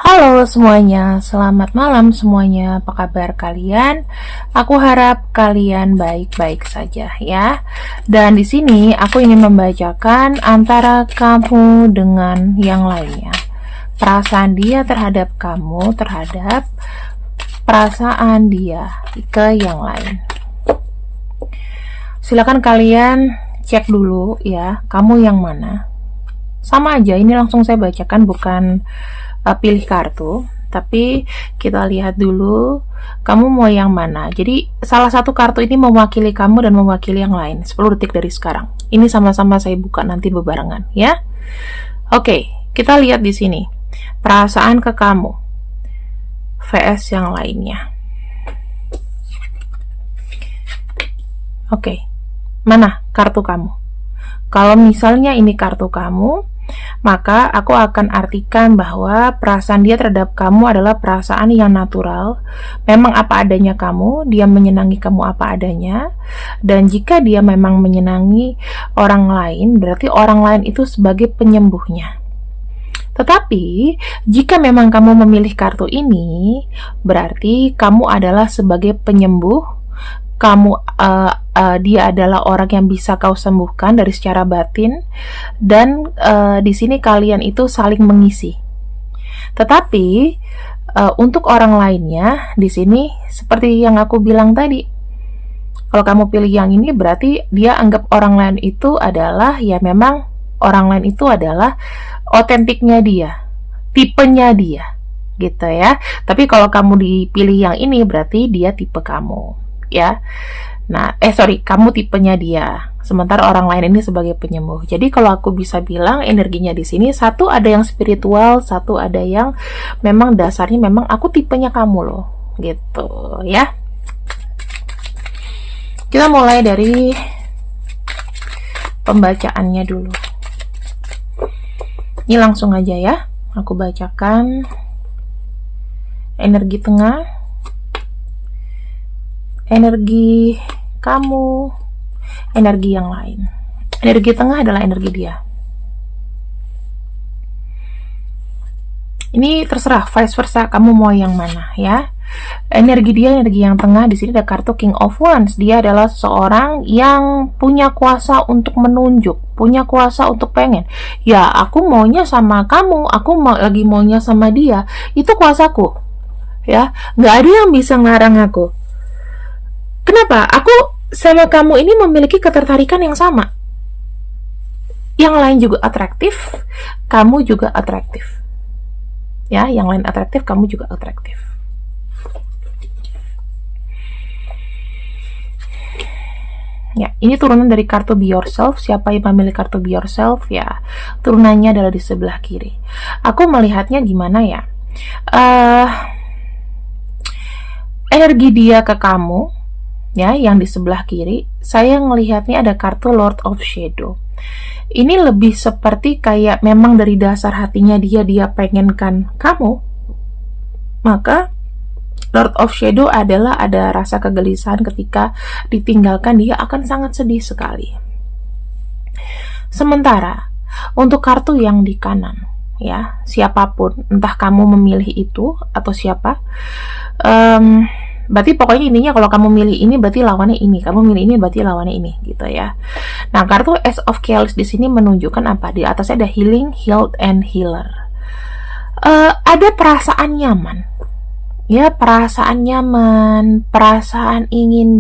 Halo semuanya, selamat malam semuanya. Apa kabar kalian? Aku harap kalian baik-baik saja ya. Dan di sini aku ingin membacakan antara kamu dengan yang lainnya. Perasaan dia terhadap kamu, terhadap perasaan dia ke yang lain. Silakan kalian cek dulu ya, kamu yang mana. Sama aja, ini langsung saya bacakan, bukan pilih kartu, tapi kita lihat dulu kamu mau yang mana. Jadi salah satu kartu ini mewakili kamu dan mewakili yang lain. 10 detik dari sekarang. Ini sama-sama saya buka nanti bebarengan ya. Oke, kita lihat di sini. Perasaan ke kamu vs yang lainnya. Oke. Mana kartu kamu? Kalau misalnya ini kartu kamu, maka aku akan artikan bahwa perasaan dia terhadap kamu adalah perasaan yang natural. Memang apa adanya kamu, dia menyenangi kamu apa adanya. Dan jika dia memang menyenangi orang lain, berarti orang lain itu sebagai penyembuhnya. Tetapi, jika memang kamu memilih kartu ini, berarti kamu adalah sebagai penyembuh. Dia adalah orang yang bisa kau sembuhkan dari secara batin, dan di sini kalian itu saling mengisi. Tetapi untuk orang lainnya di sini seperti yang aku bilang tadi, kalau kamu pilih yang ini berarti dia anggap orang lain itu adalah, ya memang orang lain itu adalah otentiknya dia, tipenya dia, gitu ya. Tapi kalau kamu dipilih yang ini berarti dia tipe kamu ya. Nah, kamu tipenya dia. Sementara orang lain ini sebagai penyembuh. Jadi kalau aku bisa bilang energinya di sini, satu ada yang spiritual, satu ada yang memang dasarnya memang aku tipenya kamu loh, gitu ya. Kita mulai dari pembacaannya dulu. Ini langsung aja ya. Aku bacakan energi tengah, energi kamu, energi yang lain. Energi tengah adalah energi dia. Ini terserah, vice versa, kamu mau yang mana ya. Energi dia, energi yang tengah. Di sini ada kartu King of Wands. Dia adalah seseorang yang punya kuasa untuk menunjuk, punya kuasa untuk pengen. Ya, aku maunya sama kamu, aku lagi maunya sama dia. Itu kuasaku. Ya, nggak ada yang bisa ngelarang aku. Kenapa? Aku sama kamu ini memiliki ketertarikan yang sama. Yang lain juga atraktif, kamu juga atraktif. Ya, yang lain atraktif, kamu juga atraktif. Ya, ini turunan dari kartu Be Yourself. Siapa yang memilih kartu Be Yourself? Ya, turunannya adalah di sebelah kiri. Aku melihatnya gimana ya? Energi dia ke kamu, ya, yang di sebelah kiri, saya ngelihatnya ada kartu Lord of Shadow. Ini lebih seperti kayak memang dari dasar hatinya dia pengenkan kamu. Maka Lord of Shadow adalah ada rasa kegelisahan ketika ditinggalkan, dia akan sangat sedih sekali. Sementara untuk kartu yang di kanan, ya, siapapun, entah kamu memilih itu atau siapa, berarti pokoknya intinya kalau kamu milih ini berarti lawannya ini, kamu milih ini berarti lawannya ini, gitu ya. Nah, kartu Ace of Chaos di sini menunjukkan apa? Di atasnya ada healing, healed, and healer. Ada perasaan nyaman, ya, perasaan nyaman, perasaan ingin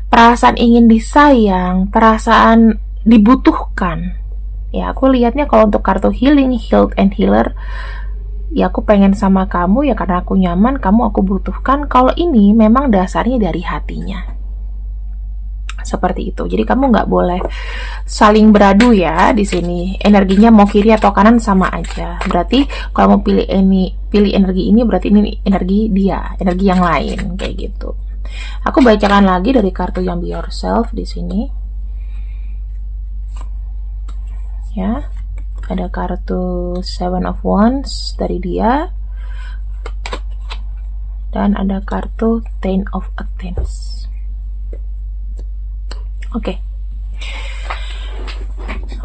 perasaan ingin disayang, perasaan dibutuhkan. Ya, aku lihatnya kalau untuk kartu healing, healed, and healer, ya aku pengen sama kamu ya karena aku nyaman, kamu aku butuhkan. Kalau ini memang dasarnya dari hatinya, seperti itu. Jadi kamu nggak boleh saling beradu ya di sini. Energinya mau kiri atau kanan sama aja. Berarti kalau mau pilih energi ini berarti ini energi dia, energi yang lain, kayak gitu. Aku bacakan lagi dari kartu yang Be Yourself di sini. Ya. Ada kartu Seven of Wands dari dia, dan ada kartu Ten of Athens. Oke.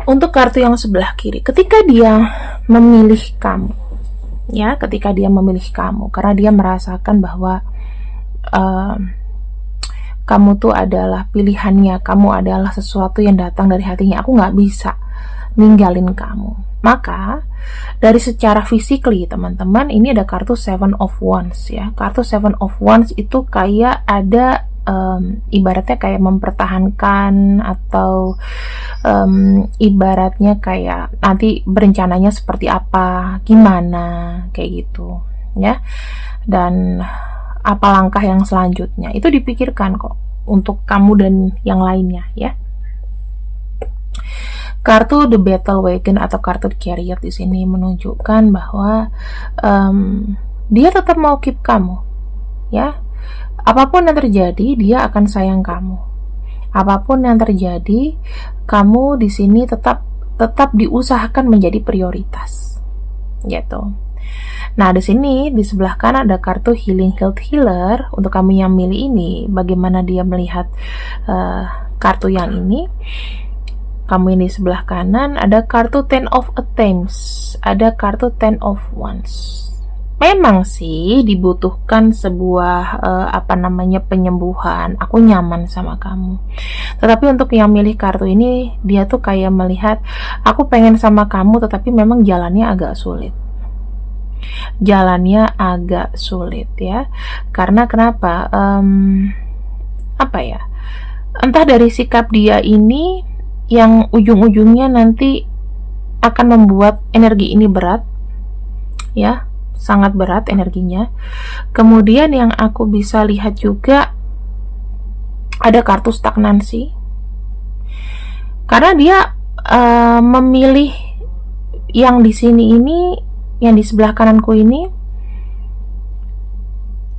Untuk kartu yang sebelah kiri, ketika dia memilih kamu, ya, ketika dia memilih kamu, karena dia merasakan bahwa kamu tuh adalah pilihannya, kamu adalah sesuatu yang datang dari hatinya. Aku nggak bisa ninggalin kamu. Maka dari secara physically, teman-teman, ini ada kartu Seven of Wands ya. Kartu Seven of Wands itu kayak ada ibaratnya kayak mempertahankan, atau ibaratnya kayak nanti berencananya seperti apa, gimana, kayak gitu ya. Dan apa langkah yang selanjutnya itu dipikirkan kok untuk kamu dan yang lainnya ya. Kartu The Battle Wagon atau kartu The Chariot di sini menunjukkan bahwa dia tetap mau keep kamu, ya. Apapun yang terjadi, dia akan sayang kamu. Apapun yang terjadi, kamu di sini tetap diusahakan menjadi prioritas, gitu. Nah, di sini di sebelah kanan ada kartu Healing Healed Healer. Untuk kami yang milih ini, bagaimana dia melihat kartu yang ini? Kamu ini sebelah kanan ada kartu Ten of Attempts, ada kartu Ten of Wands. Memang sih dibutuhkan sebuah penyembuhan. Aku nyaman sama kamu. Tetapi untuk yang milih kartu ini, dia tuh kayak melihat aku pengen sama kamu, tetapi memang jalannya agak sulit. Jalannya agak sulit ya. Karena kenapa? Entah dari sikap dia ini yang ujung-ujungnya nanti akan membuat energi ini berat ya, sangat berat energinya. Kemudian yang aku bisa lihat juga ada kartu stagnansi, karena dia memilih yang di sini ini, yang di sebelah kananku ini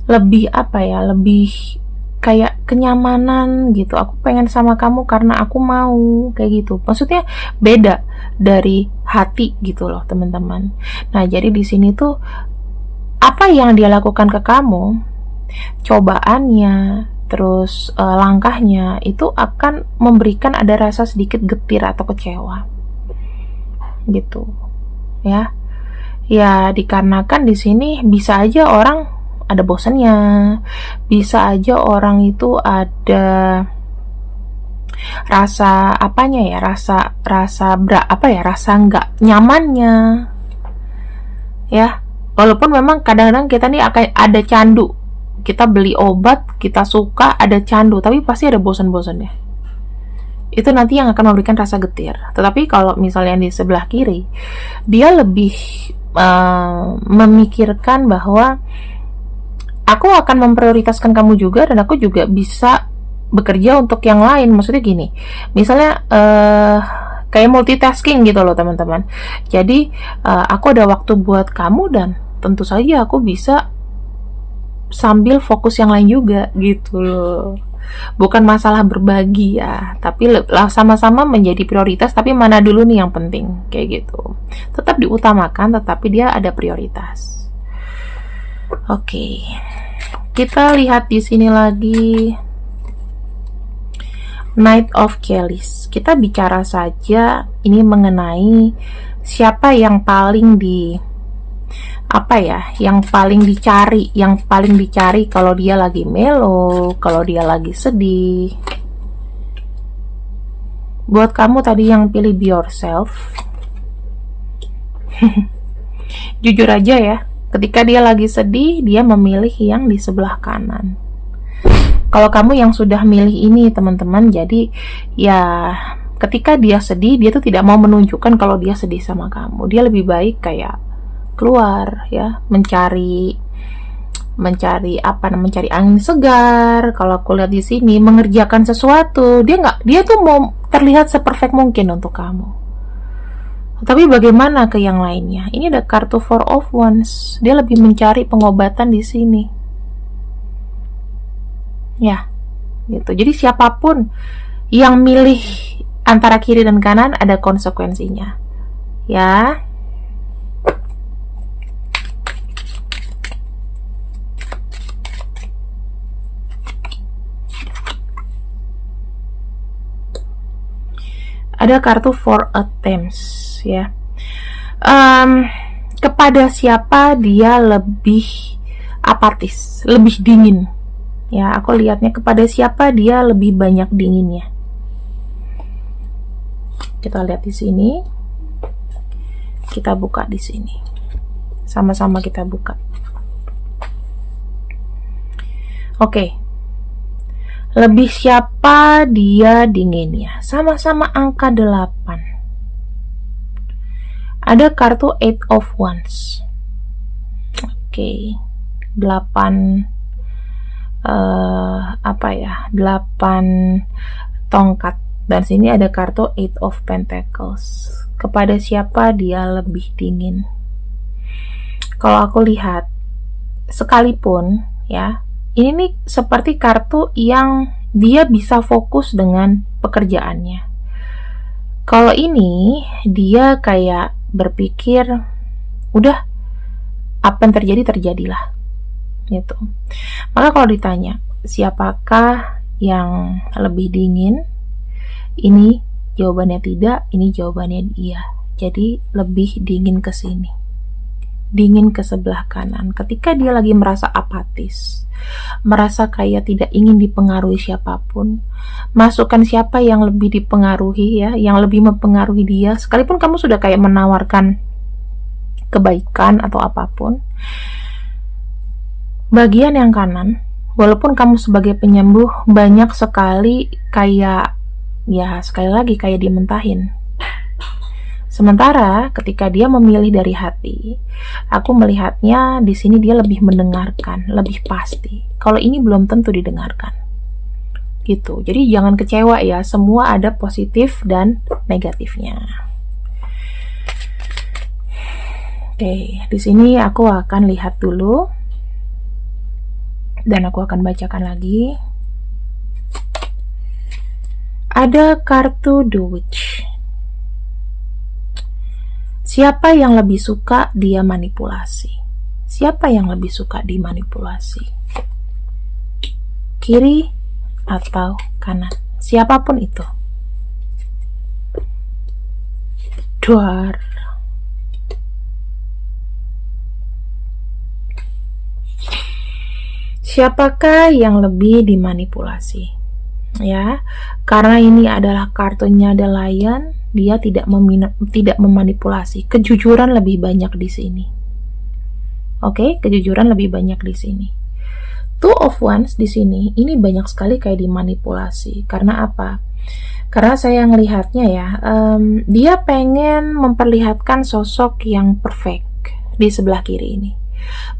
lebih lebih kayak kenyamanan gitu. Aku pengen sama kamu karena aku mau, kayak gitu. Maksudnya beda dari hati gitu loh, teman-teman. Nah, jadi di sini tuh apa yang dia lakukan ke kamu, cobaannya, terus langkahnya itu akan memberikan ada rasa sedikit getir atau kecewa. Gitu. Ya. Ya, dikarenakan di sini bisa aja orang ada bosannya, bisa aja orang itu ada rasa rasa nggak nyamannya ya. Walaupun memang kadang-kadang kita nih akan ada candu, kita beli obat, kita suka, ada candu, tapi pasti ada bosan-bosannya. Itu nanti yang akan memberikan rasa getir. Tetapi kalau misalnya di sebelah kiri, dia lebih memikirkan bahwa aku akan memprioritaskan kamu juga, dan aku juga bisa bekerja untuk yang lain. Maksudnya gini, misalnya kayak multitasking gitu loh, teman-teman. Jadi aku ada waktu buat kamu, dan tentu saja aku bisa sambil fokus yang lain juga gitu loh. Bukan masalah berbagi ya, tapi sama-sama menjadi prioritas, tapi mana dulu nih yang penting, kayak gitu. Tetap diutamakan, tetapi dia ada prioritas. Oke. Kita lihat di sini lagi Knight of Chalice. Kita bicara saja ini mengenai siapa yang paling yang paling dicari kalau dia lagi melo, kalau dia lagi sedih. Buat kamu tadi yang pilih Be Yourself, jujur aja ya, ketika dia lagi sedih, dia memilih yang di sebelah kanan. Kalau kamu yang sudah milih ini, teman-teman, jadi ya ketika dia sedih, dia tuh tidak mau menunjukkan kalau dia sedih sama kamu. Dia lebih baik kayak keluar ya, mencari angin segar. Kalau aku lihat di sini, mengerjakan sesuatu. Dia tuh mau terlihat seperfect mungkin untuk kamu. Tapi bagaimana ke yang lainnya? Ini ada kartu Four of Wands. Dia lebih mencari pengobatan di sini. Ya, gitu. Jadi siapapun yang milih antara kiri dan kanan ada konsekuensinya. Ya. Ada kartu Four Attempts ya. Kepada siapa dia lebih apatis, lebih dingin. Ya, aku lihatnya kepada siapa dia lebih banyak dinginnya. Kita lihat di sini. Kita buka di sini. Sama-sama kita buka. Oke. Lebih siapa dia dinginnya? Sama-sama angka 8. Ada kartu Eight of Wands. Oke. 8 8 tongkat. Dan sini ada kartu Eight of Pentacles. Kepada siapa dia lebih dingin? Kalau aku lihat, sekalipun ya, ini nih seperti kartu yang dia bisa fokus dengan pekerjaannya. Kalau ini dia kayak berpikir, udah apa yang terjadi terjadilah, gitu. Maka kalau ditanya siapakah yang lebih dingin, ini jawabannya tidak, ini jawabannya iya. Jadi lebih dingin ke sini, dingin ke sebelah kanan. Ketika dia lagi merasa apatis, merasa kayak tidak ingin dipengaruhi siapapun, masukkan siapa yang lebih dipengaruhi ya, yang lebih mempengaruhi dia, sekalipun kamu sudah kayak menawarkan kebaikan atau apapun, bagian yang kanan, walaupun kamu sebagai penyembuh banyak sekali kayak, ya sekali lagi kayak dimentahin. Sementara ketika dia memilih dari hati, aku melihatnya di sini dia lebih mendengarkan, lebih pasti. Kalau ini belum tentu didengarkan. Gitu. Jadi jangan kecewa ya, semua ada positif dan negatifnya. Oke, di sini aku akan lihat dulu dan aku akan bacakan lagi. Ada kartu The Witch. Siapa yang lebih suka dia manipulasi? Siapa yang lebih suka dimanipulasi? Kiri atau kanan? Siapapun itu. Duar. Siapakah yang lebih dimanipulasi? Ya, karena ini adalah kartunya The Lion, dia tidak memanipulasi. Kejujuran lebih banyak di sini. Oke, kejujuran lebih banyak di sini. Two of Wands di sini, ini banyak sekali kayak dimanipulasi. Karena apa? Karena saya melihatnya ya, dia pengen memperlihatkan sosok yang perfect di sebelah kiri ini.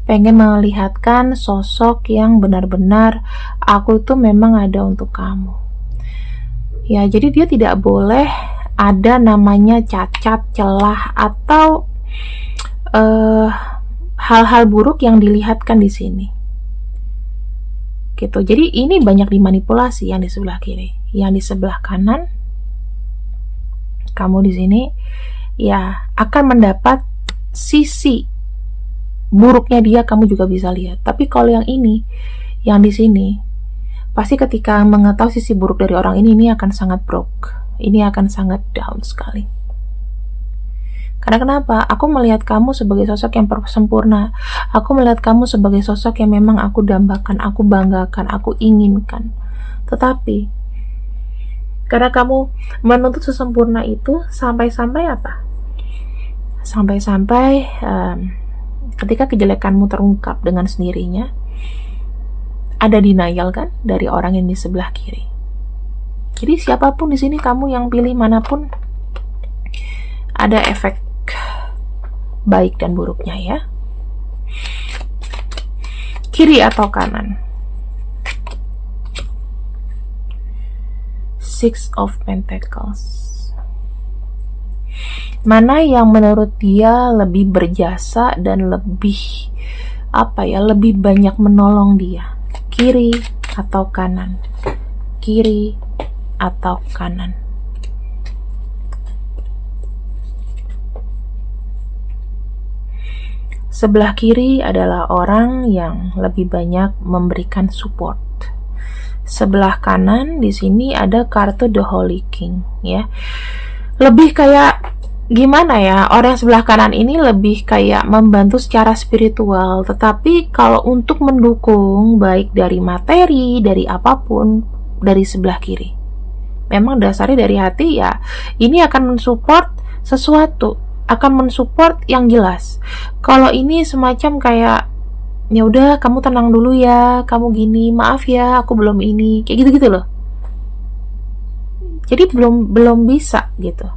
Pengen melihatkan sosok yang benar-benar aku tuh memang ada untuk kamu. Ya, jadi dia tidak boleh ada namanya cacat, celah atau hal-hal buruk yang dilihatkan di sini. Gitu. Jadi ini banyak dimanipulasi yang di sebelah kiri. Yang di sebelah kanan, kamu di sini ya akan mendapat sisi buruknya dia, kamu juga bisa lihat. Tapi kalau yang ini, yang di sini, pasti ketika mengetahui sisi buruk dari orang ini akan sangat broke. Ini akan sangat down sekali. Karena kenapa? Aku melihat kamu sebagai sosok yang sempurna. Aku melihat kamu sebagai sosok yang memang aku dambakan, aku banggakan, aku inginkan. Tetapi karena kamu menuntut sesempurna itu, sampai-sampai apa? Sampai-sampai ketika kejelekanmu terungkap dengan sendirinya, ada denial kan dari orang yang di sebelah kiri. Jadi siapapun di sini, kamu yang pilih manapun, ada efek baik dan buruknya ya. Kiri atau kanan? Six of Pentacles. Mana yang menurut dia lebih berjasa dan lebih lebih banyak menolong dia? Kiri atau kanan? Kiri atau kanan? Sebelah kiri adalah orang yang lebih banyak memberikan support. Sebelah kanan di sini ada kartu The Holy King ya. lebih kayak gimana ya, orang sebelah kanan ini lebih kayak membantu secara spiritual, tetapi kalau untuk mendukung baik dari materi, dari apapun, dari sebelah kiri memang dasarnya dari hati ya, ini akan mensupport sesuatu, akan mensupport yang jelas. Kalau ini semacam kayak ya udah kamu tenang dulu ya, kamu gini, maaf ya aku belum ini, kayak gitu-gitu loh. Jadi belum bisa gitu.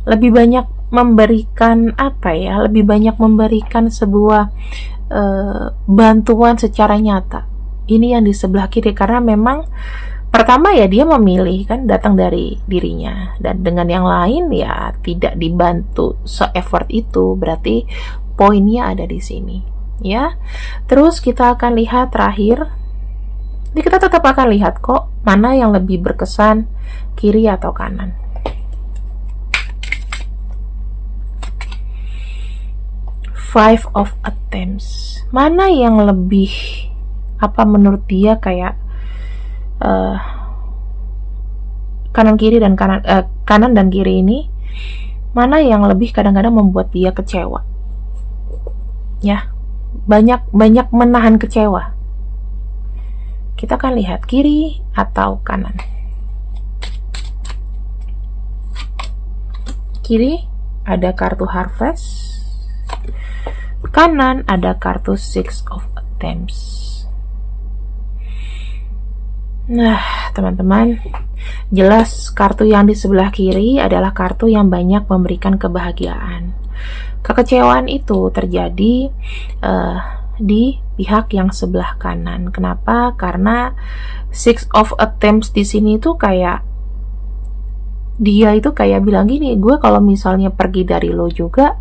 Lebih banyak memberikan apa ya, lebih banyak memberikan sebuah bantuan secara nyata. Ini yang di sebelah kiri, karena memang pertama ya dia memilih kan, datang dari dirinya, dan dengan yang lain ya tidak dibantu se-effort itu, berarti poinnya ada di sini ya. Terus kita akan lihat terakhir, ini kita tetap akan lihat kok mana yang lebih berkesan, kiri atau kanan. Five of Attempts, mana yang lebih apa menurut dia kayak kanan kiri dan kanan dan kiri ini, mana yang lebih kadang-kadang membuat dia kecewa ya, banyak menahan kecewa. Kita akan lihat kiri atau kanan. Kiri ada kartu Harvest, kanan ada kartu Six of Attempts. Nah, teman-teman, jelas kartu yang di sebelah kiri adalah kartu yang banyak memberikan kebahagiaan. Kekecewaan itu terjadi di pihak yang sebelah kanan. Kenapa? Karena Six of Attempts di sini itu kayak dia itu kayak bilang gini, gue kalau misalnya pergi dari lo juga,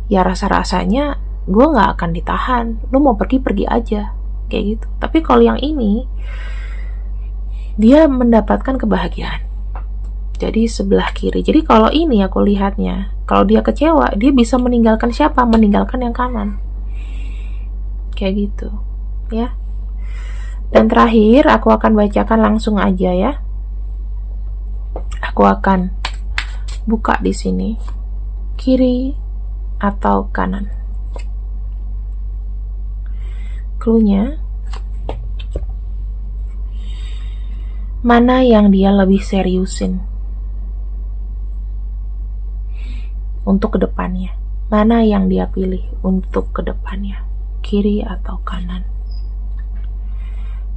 ya rasa-rasanya gue nggak akan ditahan. Lo mau pergi aja, kayak gitu. Tapi kalau yang ini, dia mendapatkan kebahagiaan. Jadi sebelah kiri. Jadi kalau ini aku lihatnya, kalau dia kecewa, dia bisa meninggalkan siapa? Meninggalkan yang kanan. Kayak gitu, ya. Dan terakhir aku akan bacakan langsung aja ya. Aku akan buka di sini. Kiri atau kanan. Cluenya, mana yang dia lebih seriusin untuk kedepannya? Mana yang dia pilih untuk kedepannya? Kiri atau kanan?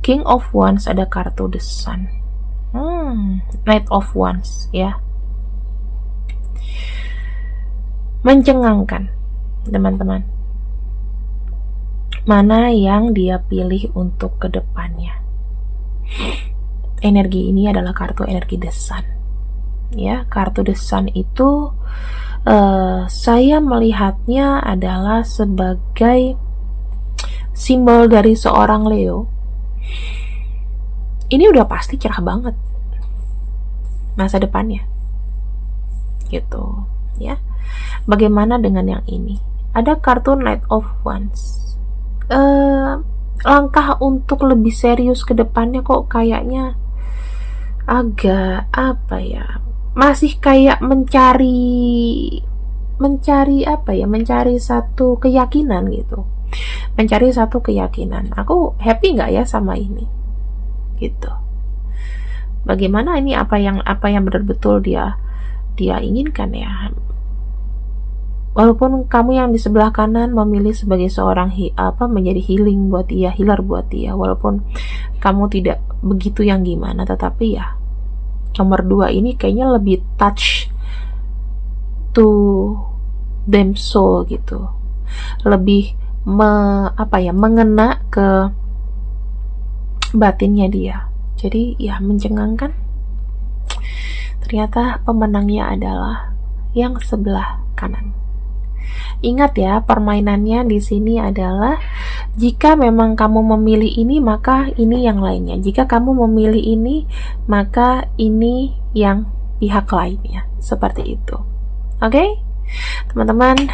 King of Wands ada kartu The Sun. Knight of Wands ya. Mencengangkan, teman-teman. Mana yang dia pilih untuk kedepannya? Energi ini adalah kartu energi The Sun ya. Kartu The Sun itu saya melihatnya adalah sebagai simbol dari seorang Leo. Ini udah pasti cerah banget masa depannya gitu ya. Bagaimana dengan yang ini? Ada kartu Knight of Wands. Langkah untuk lebih serius ke depannya kok kayaknya agak apa ya, masih kayak mencari apa ya, mencari satu keyakinan gitu, mencari satu keyakinan. Aku happy nggak ya sama ini gitu. Bagaimana ini, apa yang betul-betul dia inginkan ya. Walaupun kamu yang di sebelah kanan memilih sebagai seorang menjadi healing buat dia, healer buat dia, walaupun kamu tidak begitu yang gimana, tetapi ya nomor 2 ini kayaknya lebih touch to them soul gitu, lebih mengena ke batinnya dia. Jadi ya mencengangkan. Ternyata pemenangnya adalah yang sebelah kanan. Ingat ya, permainannya di sini adalah jika memang kamu memilih ini, maka ini yang lainnya. Jika kamu memilih ini, maka ini yang pihak lainnya. Seperti itu. Oke? Teman-teman,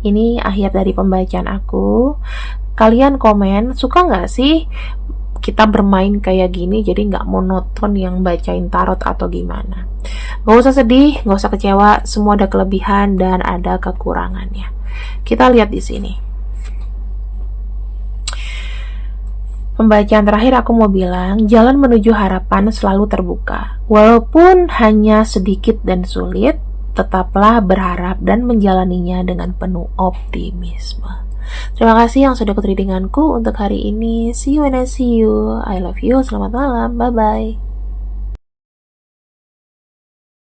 ini akhir dari pembacaan aku. Kalian komen, suka nggak sih kita bermain kayak gini, jadi nggak monoton yang bacain tarot atau gimana? Gak usah sedih, gak usah kecewa, semua ada kelebihan dan ada kekurangannya. Kita lihat di sini. Pembacaan terakhir aku mau bilang, jalan menuju harapan selalu terbuka. Walaupun hanya sedikit dan sulit, tetaplah berharap dan menjalaninya dengan penuh optimisme. Terima kasih yang sudah ikut readinganku untuk hari ini. See you when I see you. I love you. Selamat malam. Bye-bye.